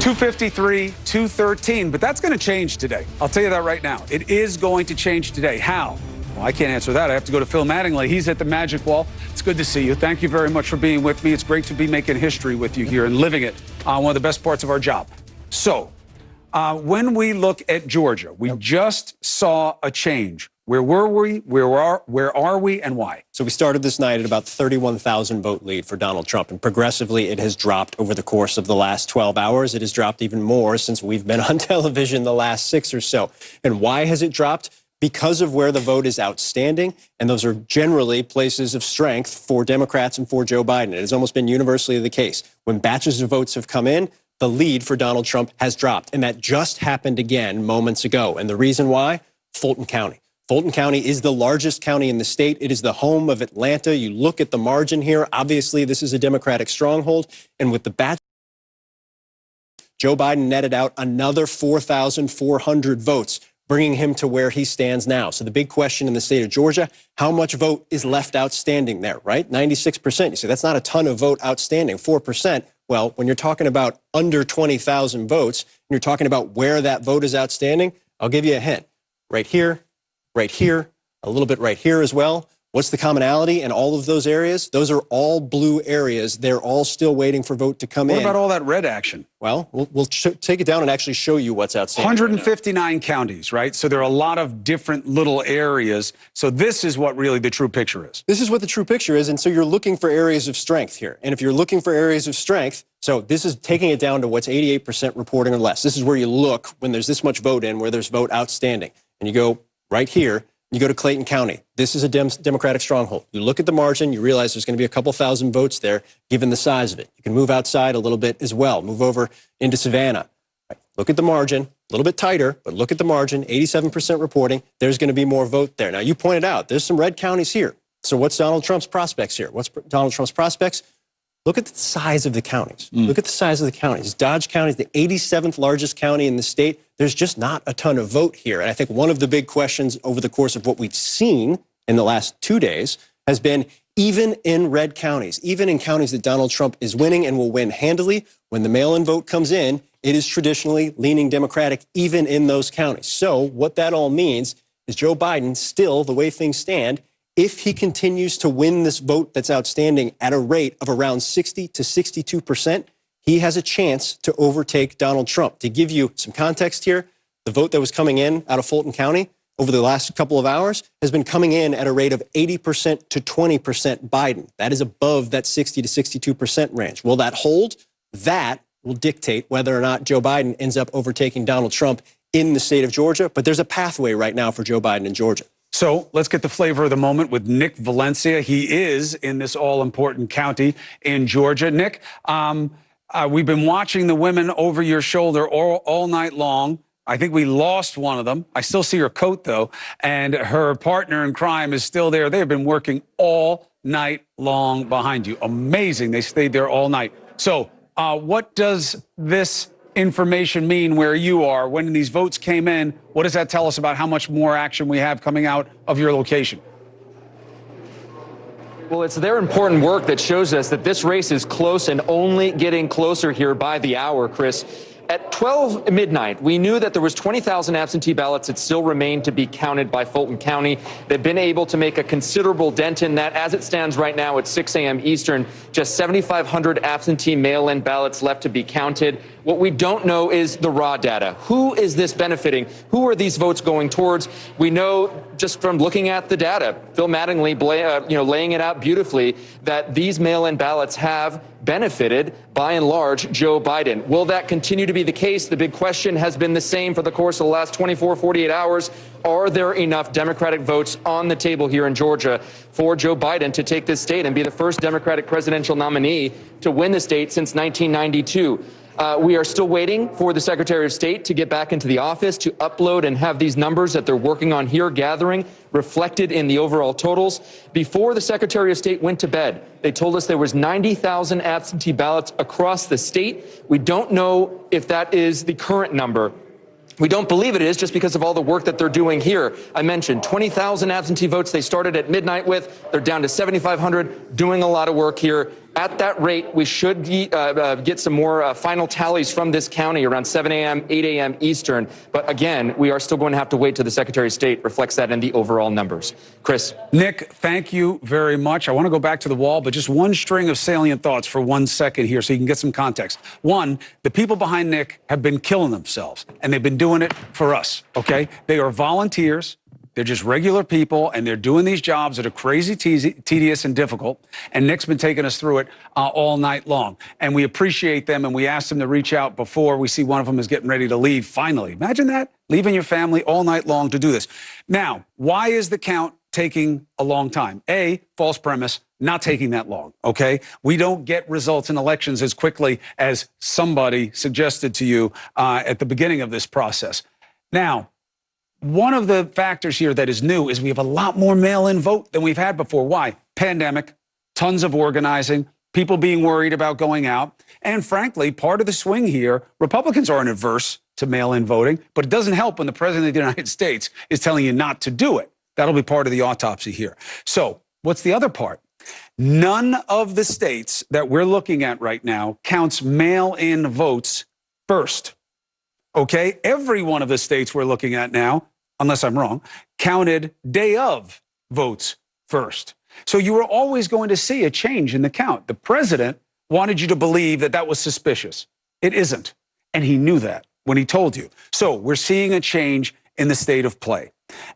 253, 213, but that's going to change today. I'll tell you that right now. It is going to change today. How? Well, I can't answer that. I have to go to Phil Mattingly. He's at the Magic Wall. It's good to see you. Thank you very much for being with me. It's great to be making history with you here and living it. One of the best parts of our job. So, when we look at Georgia, we just saw a change. Where were we? Where are we, and why? So we started this night at about 31,000 vote lead for Donald Trump, and progressively it has dropped over the course of the last 12 hours. It has dropped even more since we've been on television the last 6 or so. And why has it dropped? Because of where the vote is outstanding, and those are generally places of strength for Democrats and for Joe Biden. It has almost been universally the case. When batches of votes have come in, the lead for Donald Trump has dropped, and that just happened again moments ago. And the reason why? Fulton County. Fulton County is the largest county in the state. It is the home of Atlanta. You look at the margin here. Obviously, this is a Democratic stronghold. And with the batch, Joe Biden netted out another 4,400 votes, bringing him to where he stands now. So the big question in the state of Georgia, how much vote is left outstanding there, right? 96%. You say that's not a ton of vote outstanding, 4%. Well, when you're talking about under 20,000 votes, and you're talking about where that vote is outstanding, I'll give you a hint. Right here, a little bit right here as well. What's the commonality in all of those areas? Those are all blue areas. They're all still waiting for vote to come in. What about all that red action? Well, we'll take it down and actually show you what's outstanding. 159 counties, right? So there are a lot of different little areas. So this is what really the true picture is. This is what the true picture is. And so you're looking for areas of strength here. And if you're looking for areas of strength, so this is taking it down to what's 88% reporting or less. This is where you look when there's this much vote in, where there's vote outstanding. And you go right here, you go to Clayton County. This is a Democratic stronghold. You look at the margin, you realize there's going to be a couple thousand votes there, given the size of it. You can move outside a little bit as well. Move over into Savannah. Right. Look at the margin, a little bit tighter, but look at the margin, 87% reporting. There's going to be more vote there. Now, you pointed out, there's some red counties here. So what's Donald Trump's prospects here? What's Donald Trump's prospects? Look at the size of the counties. Look at the size of the counties. Dodge County is the 87th largest county in the state. There's just not a ton of vote here. And I think one of the big questions over the course of what we've seen in the last 2 days has been, even in red counties, even in counties that Donald Trump is winning and will win handily, when the mail-in vote comes in, it is traditionally leaning Democratic even in those counties. So what that all means is Joe Biden still, the way things stand, if he continues to win this vote that's outstanding at a rate of around 60 to 62%, he has a chance to overtake Donald Trump. To give you some context here, the vote that was coming in out of Fulton County over the last couple of hours has been coming in at a rate of 80% to 20% Biden. That is above that 60 to 62% range. Will that hold? That will dictate whether or not Joe Biden ends up overtaking Donald Trump in the state of Georgia. But there's a pathway right now for Joe Biden in Georgia. So let's get the flavor of the moment with Nick Valencia. He is in this all-important county in Georgia. Nick, we've been watching the women over your shoulder all night long. I think we lost one of them. I still see her coat, though, and her partner in crime is still there. They have been working all night long behind you. Amazing. They stayed there all night. So what does this information mean where you are when these votes came in? What does that tell us about how much more action we have coming out of your location? Well, it's their important work that shows us that this race is close and only getting closer here by the hour, Chris. At 12 midnight, we knew that there was 20,000 absentee ballots that still remained to be counted by Fulton County. They've been able to make a considerable dent in that. As it stands right now at 6 a.m. Eastern, just 7,500 absentee mail-in ballots left to be counted. What we don't know is the raw data. Who is this benefiting? Who are these votes going towards? We know just from looking at the data, Phil Mattingly, laying it out beautifully, that these mail-in ballots have benefited, by and large, Joe Biden. Will that continue to be the case? The big question has been the same for the course of the last 24, 48 hours. Are there enough Democratic votes on the table here in Georgia for Joe Biden to take this state and be the first Democratic presidential nominee to win the state since 1992? We are still waiting for the Secretary of State to get back into the office to upload and have these numbers that they're working on here gathering reflected in the overall totals. Before the Secretary of State went to bed, they told us there was 90,000 absentee ballots across the state. We don't know if that is the current number. We don't believe it is, just because of all the work that they're doing here. I mentioned 20,000 absentee votes they started at midnight with. They're down to 7,500, doing a lot of work here. At that rate, we should get some more final tallies from this county around 7 a.m., 8 a.m. Eastern. But again, we are still going to have to wait till the Secretary of State reflects that in the overall numbers. Chris. Nick, thank you very much. I want to go back to the wall, but just one string of salient thoughts for 1 second here so you can get some context. One, the people behind Nick have been killing themselves, and they've been doing it for us, okay? They are volunteers. They're just regular people, and they're doing these jobs that are crazy, tedious, and difficult. And Nick's been taking us through it all night long. And we appreciate them, and we asked them to reach out before we see one of them is getting ready to leave, finally. Imagine that, leaving your family all night long to do this. Now, why is the count taking a long time? A, false premise, not taking that long, okay? We don't get results in elections as quickly as somebody suggested to you at the beginning of this process. Now, one of the factors here that is new is we have a lot more mail-in vote than we've had before. Why? Pandemic, tons of organizing, people being worried about going out. And frankly, part of the swing here, Republicans aren't adverse to mail-in voting, but it doesn't help when the president of the United States is telling you not to do it. That'll be part of the autopsy here. So what's the other part? None of the states that we're looking at right now counts mail-in votes first. Okay, every one of the states we're looking at now, unless I'm wrong, counted day of votes first. So you were always going to see a change in the count. The president wanted you to believe that that was suspicious. It isn't. And he knew that when he told you. So we're seeing a change in the state of play.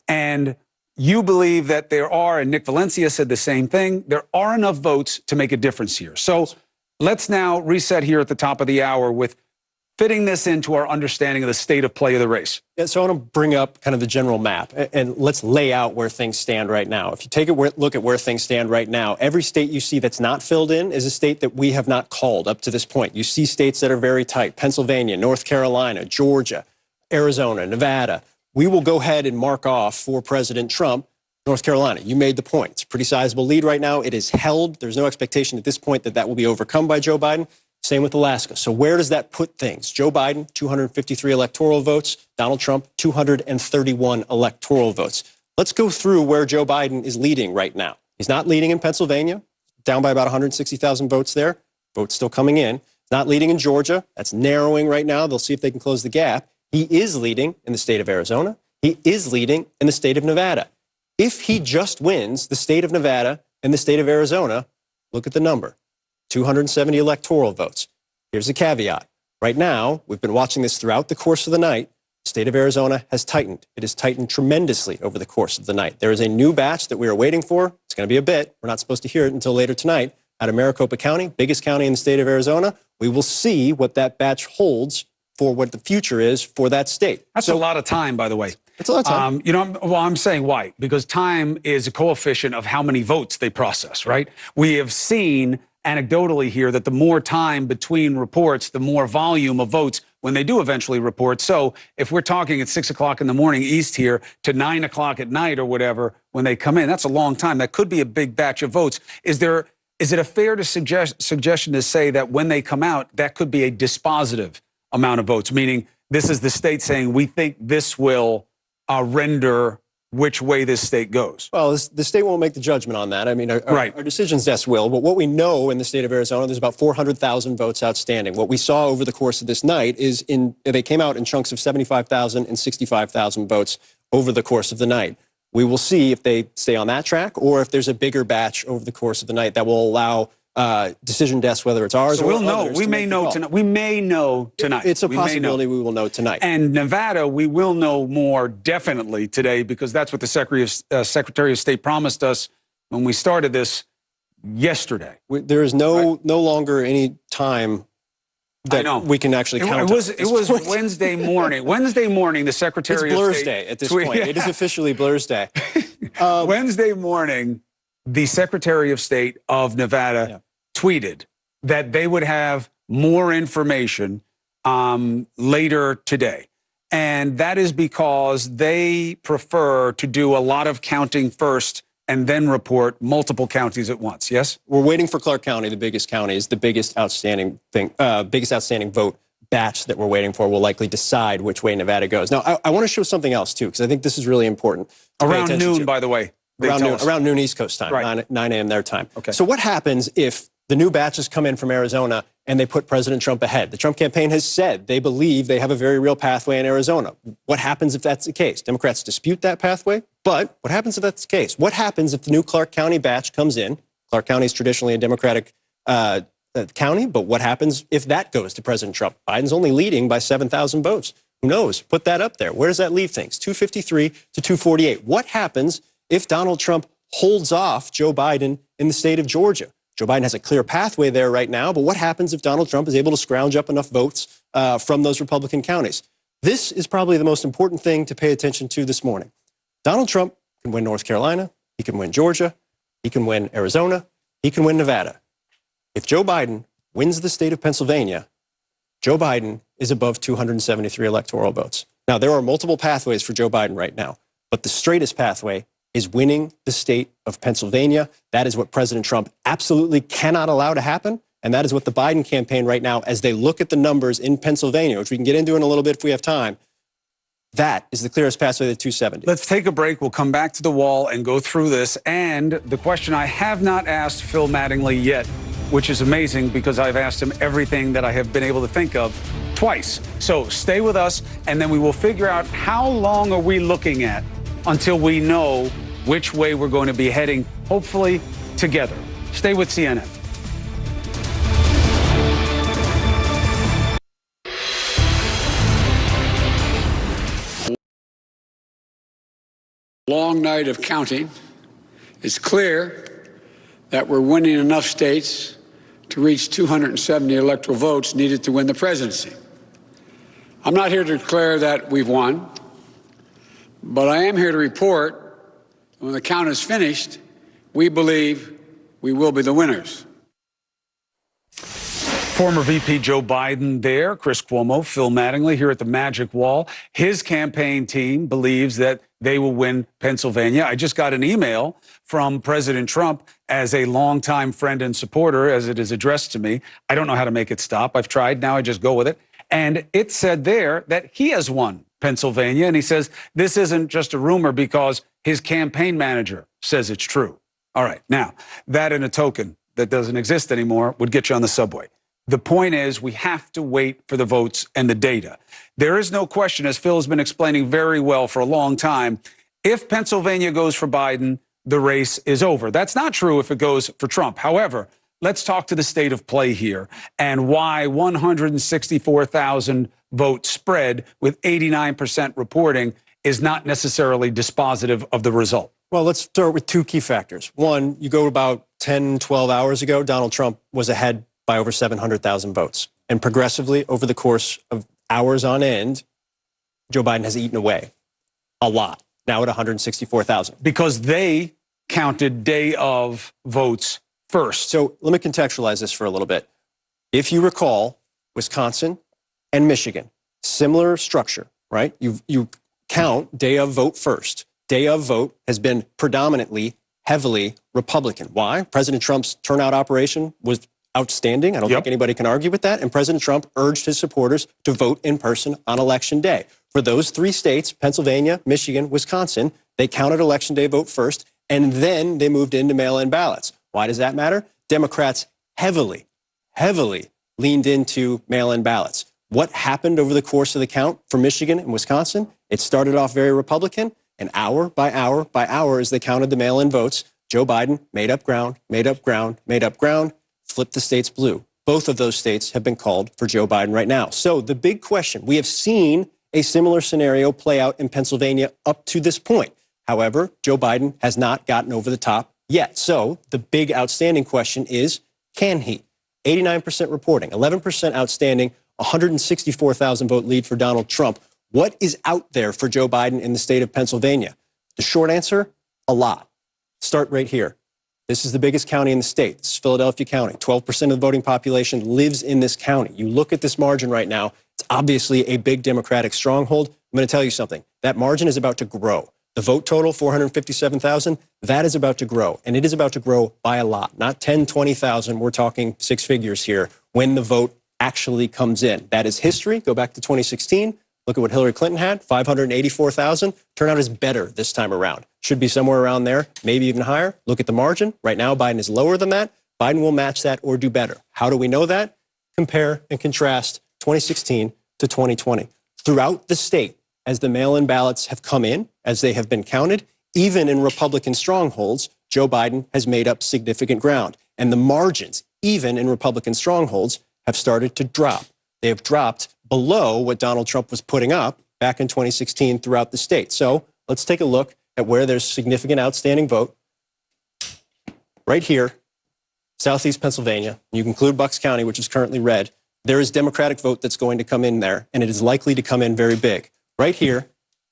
And you believe that there are, and Nick Valencia said the same thing, there are enough votes to make a difference here. So let's now reset here at the top of the hour with fitting this into our understanding of the state of play of the race. Yeah, so I want to bring up kind of the general map, and let's lay out where things stand right now. If you take a look at where things stand right now, every state you see that's not filled in is a state that we have not called up to this point. You see states that are very tight: Pennsylvania, North Carolina, Georgia, Arizona, Nevada. We will go ahead and mark off for President Trump North Carolina. You made the point. It's a pretty sizable lead right now. It is held. There's no expectation at this point that that will be overcome by Joe Biden. Same with Alaska. So where does that put things? Joe Biden, 253 electoral votes. Donald Trump, 231 electoral votes. Let's go through where Joe Biden is leading right now. He's not leading in Pennsylvania, down by about 160,000 votes there. Votes still coming in. He's not leading in Georgia. That's narrowing right now. They'll see if they can close the gap. He is leading in the state of Arizona. He is leading in the state of Nevada. If he just wins the state of Nevada and the state of Arizona, look at the number. 270 electoral votes. Here's a caveat. Right now, we've been watching this throughout the course of the night. The state of Arizona has tightened. It has tightened tremendously over the course of the night. There is a new batch that we are waiting for. It's going to be a bit. We're not supposed to hear it until later tonight. Out of Maricopa County, biggest county in the state of Arizona, we will see what that batch holds for what the future is for that state. That's a lot of time, by the way. It's a lot of time. You know, well, I'm saying why? Because time is a coefficient of how many votes they process, right? We have seen anecdotally here that the more time between reports, the more volume of votes when they do eventually report. So if we're talking at 6 o'clock in the morning East here to 9 o'clock at night or whatever, when they come in, that's a long time. That could be a big batch of votes. Is it a fair to suggestion to say that when they come out, that could be a dispositive amount of votes, meaning this is the state saying we think this will render which way this state goes? Well, the state won't make the judgment on that. I mean, our decisions desk will. But what we know in the state of Arizona, there's about 400,000 votes outstanding. What we saw over the course of this night is they came out in chunks of 75,000 and 65,000 votes over the course of the night. We will see if they stay on that track or if there's a bigger batch over the course of the night that will allow decision desks, whether it's ours or we'll know. others, We may know tonight. We may know tonight. It's a possibility we will know tonight. And Nevada, we will know more definitely today because that's what the Secretary of State promised us when we started this yesterday. There is no longer any time that we can actually count. It was Wednesday morning. Wednesday morning, the Secretary of State. It's Blur's Day at this point. It is officially Blur's Day. Wednesday morning, the Secretary of State of Nevada tweeted that they would have more information later today. And that is because they prefer to do a lot of counting first and then report multiple counties at once. Yes? We're waiting for Clark County, the biggest county, is the biggest outstanding vote batch that we're waiting for will likely decide which way Nevada goes. Now, I want to show something else, too, because I think this is really important. Around noon, by the way. Around noon East Coast time, 9 a.m. their time. Okay. So what happens if the new batches come in from Arizona and they put President Trump ahead. The Trump campaign has said they believe they have a very real pathway in Arizona. What happens if that's the case? Democrats dispute that pathway, but what happens if that's the case? What happens if the new Clark County batch comes in? Clark County is traditionally a Democratic county, but what happens if that goes to President Trump? Biden's only leading by 7,000 votes. Who knows? Put that up there. Where does that leave things? 253 to 248. What happens if Donald Trump holds off Joe Biden in the state of Georgia? Joe Biden has a clear pathway there right now, but what happens if Donald Trump is able to scrounge up enough votes from those Republican counties? This is probably the most important thing to pay attention to this morning. Donald Trump can win North Carolina, he can win Georgia, he can win Arizona, he can win Nevada. If Joe Biden wins the state of Pennsylvania, Joe Biden is above 273 electoral votes. Now, there are multiple pathways for Joe Biden right now, but the straightest pathway is winning the state of Pennsylvania. That is what President Trump absolutely cannot allow to happen. And that is what the Biden campaign right now, as they look at the numbers in Pennsylvania, which we can get into in a little bit if we have time, that is the clearest pathway to 270. Let's take a break. We'll come back to the wall and go through this. And the question I have not asked Phil Mattingly yet, which is amazing because I've asked him everything that I have been able to think of twice. So stay with us, and then we will figure out how long are we looking at until we know which way we're going to be heading, hopefully together. Stay with CNN. Long night of counting. It's clear that we're winning enough states to reach 270 electoral votes needed to win the presidency. I'm not here to declare that we've won, but I am here to report that when the count is finished, we believe we will be the winners. Former VP Joe Biden there, Chris Cuomo, Phil Mattingly here at the Magic Wall. His campaign team believes that they will win Pennsylvania. I just got an email from President Trump as a longtime friend and supporter, as it is addressed to me. I don't know how to make it stop. I've tried. Now I just go with it. And it said there that he has won Pennsylvania. And he says this isn't just a rumor because his campaign manager says it's true. All right. Now, that in a token that doesn't exist anymore would get you on the subway. The point is we have to wait for the votes and the data. There is no question, as Phil has been explaining very well for a long time, if Pennsylvania goes for Biden, the race is over. That's not true if it goes for Trump. However, let's talk to the state of play here and why 164,000 vote spread with 89% reporting is not necessarily dispositive of the result. Well, let's start with two key factors. One, you go about 10, 12 hours ago, Donald Trump was ahead by over 700,000 votes. And progressively, over the course of hours on end, Joe Biden has eaten away a lot, now at 164,000. Because they counted day of votes first. So let me contextualize this for a little bit. If you recall, Wisconsin and Michigan, similar structure, right? You count day of vote first. Day of vote has been predominantly, heavily Republican. Why? President Trump's turnout operation was outstanding. I don't think anybody can argue with that. And President Trump urged his supporters to vote in person on Election Day. For those three states, Pennsylvania, Michigan, Wisconsin, they counted Election Day vote first, and then they moved into mail-in ballots. Why does that matter? Democrats heavily leaned into mail-in ballots. What happened over the course of the count for Michigan and Wisconsin? It started off very Republican, and hour by hour by hour as they counted the mail-in votes, Joe Biden made up ground, flipped the states blue. Both of those states have been called for Joe Biden right now. So the big question, we have seen a similar scenario play out in Pennsylvania up to this point. However, Joe Biden has not gotten over the top yet. So the big outstanding question is, can he? 89% reporting, 11% outstanding, 164,000 vote lead for Donald Trump. What is out there for Joe Biden in the state of Pennsylvania? The short answer, a lot. Start right here. This is the biggest county in the state. This is Philadelphia County. 12% of the voting population lives in this county. You look at this margin right now, it's obviously a big Democratic stronghold. I'm going to tell you something. That margin is about to grow. The vote total, 457,000, that is about to grow. And it is about to grow by a lot. Not 10, 20,000. We're talking six figures here when the vote actually comes in. That is history. Go back to 2016. Look at what Hillary Clinton had, 584,000. Turnout is better this time around. Should be somewhere around there, maybe even higher. Look at the margin. Right now, Biden is lower than that. Biden will match that or do better. How do we know that? Compare and contrast 2016 to 2020. Throughout the state, as the mail-in ballots have come in, as they have been counted, even in Republican strongholds, Joe Biden has made up significant ground. And the margins, even in Republican strongholds, have started to drop. They have dropped below what Donald Trump was putting up back in 2016 throughout the state. So let's take a look at where there's significant outstanding vote. Right here, Southeast Pennsylvania, you include Bucks County, which is currently red, there is Democratic vote that's going to come in there, and it is likely to come in very big. Right here,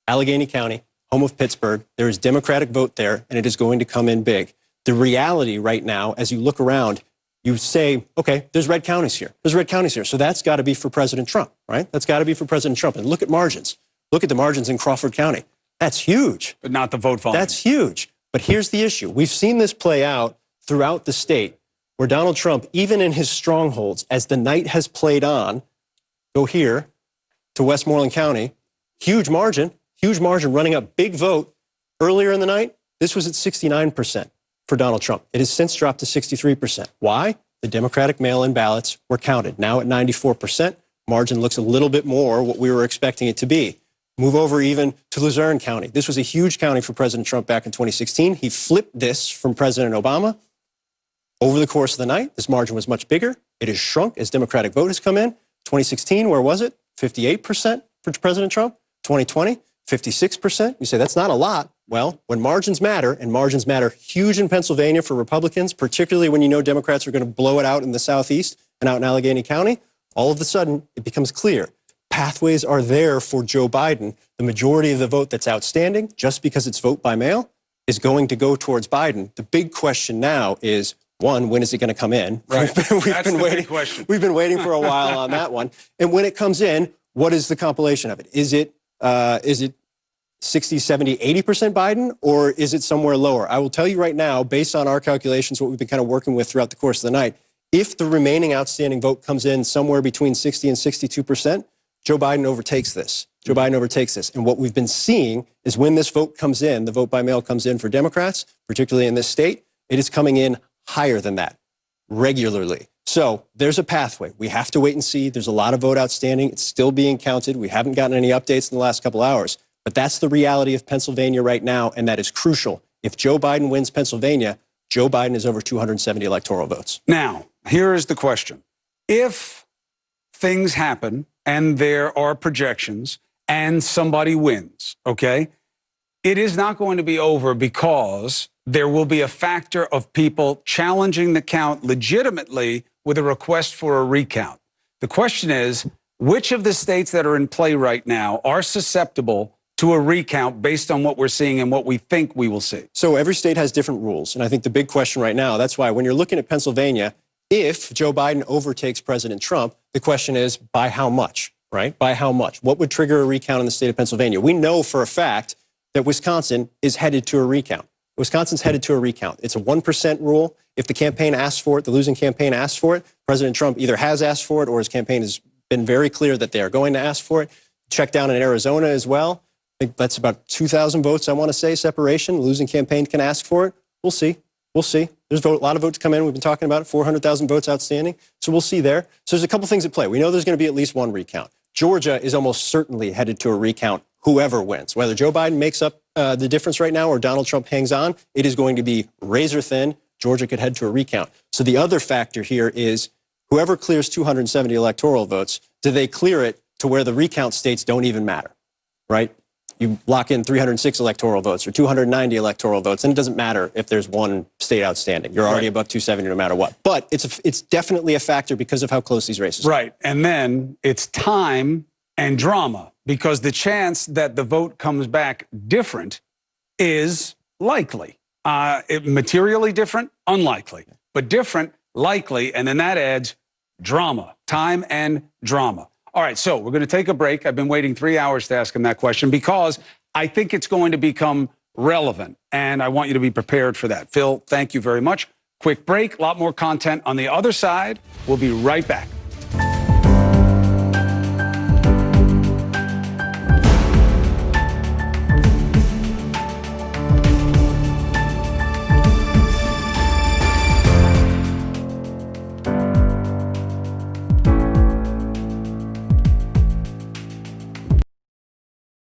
Allegheny County, home of Pittsburgh, there is Democratic vote there, and it is going to come in big. The reality right now, as you look around, you say, okay, there's red counties here. There's red counties here. So that's got to be for President Trump, right? That's got to be for President Trump. And look at margins. Look at the margins in Crawford County. That's huge. But not the vote volume. That's huge. But here's the issue. We've seen this play out throughout the state where Donald Trump, even in his strongholds, as the night has played on, go here to Westmoreland County, huge margin running up, big vote. Earlier in the night, this was at 69% for Donald Trump. It has since dropped to 63%. Why? The Democratic mail-in ballots were counted. Now at 94%, margin looks a little bit more what we were expecting it to be. Move over even to Luzerne County. This was a huge county for President Trump back in 2016. He flipped this from President Obama. Over the course of the night, this margin was much bigger. It has shrunk as Democratic vote has come in. 2016, where was it? 58% for President Trump. 2020, 56%. You say, that's not a lot. Well, when margins matter, and margins matter huge in Pennsylvania for Republicans, particularly when you know Democrats are going to blow it out in the Southeast and out in Allegheny County, all of a sudden, it becomes clear. Pathways are there for Joe Biden. The majority of the vote that's outstanding, just because it's vote by mail, is going to go towards Biden. The big question now is, one, when is it going to come in? Right. We've been waiting. Question. We've been waiting for a while on that one. And when it comes in, what is the compilation of it? Is it 60, 70, 80% Biden, or is it somewhere lower? I will tell you right now, based on our calculations, what we've been kind of working with throughout the course of the night, if the remaining outstanding vote comes in somewhere between 60 and 62%, Joe Biden overtakes this. Joe Biden overtakes this. And what we've been seeing is when this vote comes in, the vote by mail comes in for Democrats, particularly in this state, it is coming in higher than that regularly. So there's a pathway. We have to wait and see. There's a lot of vote outstanding. It's still being counted. We haven't gotten any updates in the last couple hours. But that's the reality of Pennsylvania right now, and that is crucial. If Joe Biden wins Pennsylvania, Joe Biden is over 270 electoral votes. Now, here is the question. If things happen and there are projections and somebody wins, okay, it is not going to be over because there will be a factor of people challenging the count legitimately with a request for a recount. The question is, which of the states that are in play right now are susceptible to a recount based on what we're seeing and what we think we will see? So every state has different rules. And I think the big question right now, that's why when you're looking at Pennsylvania, if Joe Biden overtakes President Trump, the question is by how much, right? By how much? What would trigger a recount in the state of Pennsylvania? We know for a fact that Wisconsin is headed to a recount. Wisconsin's headed to a recount. It's a 1% rule. If the campaign asks for it, the losing campaign asks for it, President Trump either has asked for it or his campaign has been very clear that they are going to ask for it. Check down in Arizona as well. I think that's about 2,000 votes, I want to say, separation. The losing campaign can ask for it. We'll see. We'll see. There's a lot of votes come in. We've been talking about it, 400,000 votes outstanding. So we'll see there. So there's a couple things at play. We know there's going to be at least one recount. Georgia is almost certainly headed to a recount, whoever wins. Whether Joe Biden makes up the difference right now or Donald Trump hangs on, it is going to be razor thin. Georgia could head to a recount. So the other factor here is whoever clears 270 electoral votes, do they clear it to where the recount states don't even matter, right? You lock in 306 electoral votes or 290 electoral votes, and it doesn't matter if there's one state outstanding. You're already above 270 no matter what. But it's definitely a factor because of how close these races are. Right. And then it's time and drama, because the chance that the vote comes back different is likely. Materially different, unlikely. But different, likely, and then that adds drama, time and drama. All right, so we're going to take a break. I've been waiting 3 hours to ask him that question because I think it's going to become relevant, and I want you to be prepared for that. Phil, thank you very much. Quick break, a lot more content on the other side. We'll be right back.